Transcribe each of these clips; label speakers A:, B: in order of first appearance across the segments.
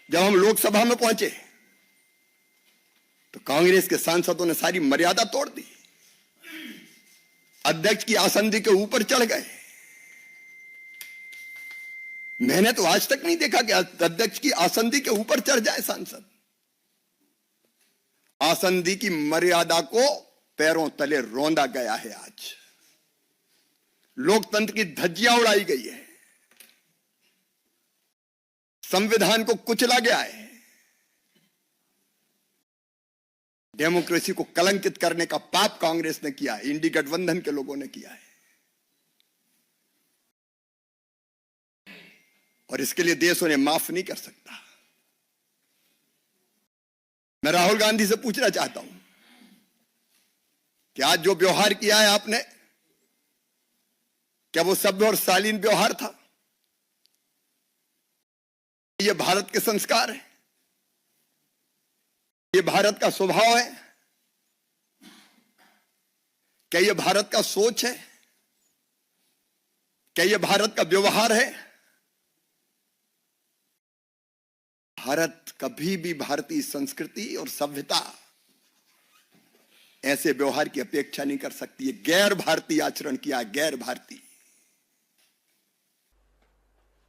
A: जब हम लोकसभा में पहुंचे तो कांग्रेस के सांसदों ने सारी मर्यादा तोड़ दी, अध्यक्ष की आसंदी के ऊपर चढ़ गए। मैंने तो आज तक नहीं देखा कि अध्यक्ष की आसंदी के ऊपर चढ़ जाए सांसद। आसंदी की मर्यादा को पैरों तले रौंदा गया है। आज लोकतंत्र की धज्जियां उड़ाई गई है, संविधान को कुचला गया है, डेमोक्रेसी को कलंकित करने का पाप कांग्रेस ने किया है, इंडी गठबंधन के लोगों ने किया है। और इसके लिए देश उन्हें माफ नहीं कर सकता। मैं राहुल गांधी से पूछना चाहता हूं कि आज जो व्यवहार किया है आपने, क्या वो सभ्य और शालीन व्यवहार था? ये भारत के संस्कार है, ये भारत का स्वभाव है, क्या ये भारत का सोच है, क्या ये भारत का व्यवहार है? भारत कभी भी भारतीय संस्कृति और सभ्यता ऐसे व्यवहार की अपेक्षा नहीं कर सकती है। गैर भारतीय आचरण किया, गैर भारतीय।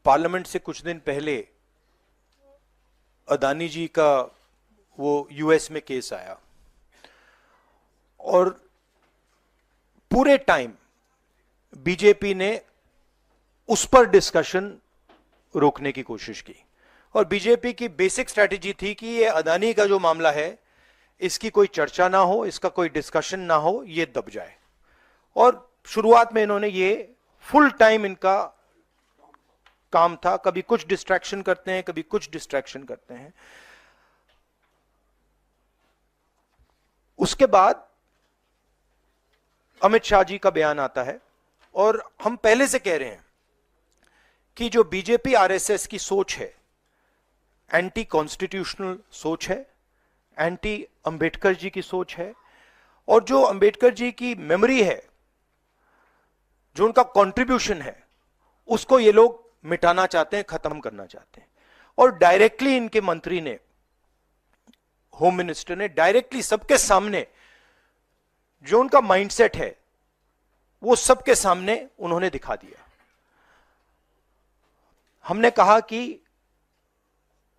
B: पार्लियामेंट से कुछ दिन पहले अदानी जी का वो यूएस में केस आया और पूरे टाइम बीजेपी ने उस पर डिस्कशन रोकने की कोशिश की। और बीजेपी की बेसिक स्ट्रैटेजी थी कि ये अदानी का जो मामला है इसकी कोई चर्चा ना हो, इसका कोई डिस्कशन ना हो, ये दब जाए। और शुरुआत में इन्होंने ये फुल टाइम इनका काम था, कभी कुछ डिस्ट्रैक्शन करते हैं, कभी कुछ डिस्ट्रैक्शन करते हैं। उसके बाद अमित शाह जी का बयान आता है और हम पहले से कह रहे हैं कि जो बीजेपी आरएसएस की सोच है एंटी कॉन्स्टिट्यूशनल सोच है, एंटी अंबेडकर जी की सोच है, और जो अंबेडकर जी की मेमोरी है, जो उनका कंट्रीब्यूशन है, उसको ये लोग मिटाना चाहते हैं, खत्म करना चाहते हैं। और डायरेक्टली इनके मंत्री ने, होम मिनिस्टर ने डायरेक्टली सबके सामने जो उनका माइंडसेट है वो सबके सामने उन्होंने दिखा दिया। हमने कहा कि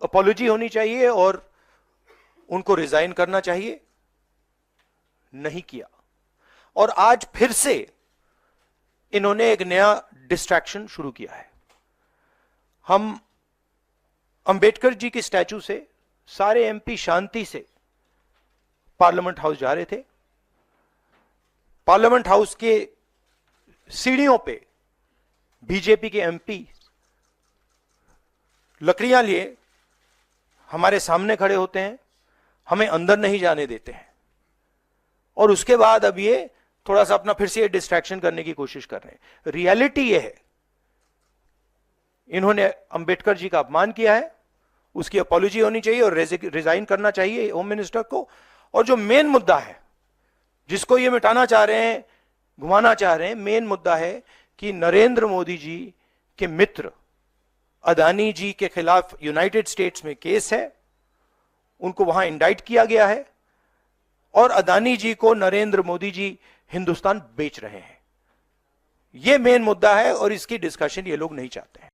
B: अपॉलॉजी होनी चाहिए और उनको रिजाइन करना चाहिए, नहीं किया। और आज फिर से इन्होंने एक नया डिस्ट्रैक्शन शुरू किया है। हम अंबेडकर जी की स्टैचू से सारे एमपी शांति से पार्लियामेंट हाउस जा रहे थे। पार्लियामेंट हाउस के सीढ़ियों पे बीजेपी के एमपी लकड़ियां लिए हमारे सामने खड़े होते हैं, हमें अंदर नहीं जाने देते हैं। और उसके बाद अब ये थोड़ा सा अपना फिर से डिस्ट्रैक्शन करने की कोशिश कर रहे हैं। रियलिटी ये है, इन्होंने अंबेडकर जी का अपमान किया है, उसकी अपॉलॉजी होनी चाहिए और रिजाइन करना चाहिए होम मिनिस्टर को। और जो मेन मुद्दा है जिसको ये मिटाना चाह रहे हैं, घुमाना चाह रहे हैं, मेन मुद्दा है कि नरेंद्र मोदी जी के मित्र अदानी जी के खिलाफ यूनाइटेड स्टेट्स में केस है, उनको वहां इंडाइट किया गया है और अदानी जी को नरेंद्र मोदी जी हिंदुस्तान बेच रहे हैं। यह मेन मुद्दा है और इसकी डिस्कशन ये लोग नहीं चाहते हैं।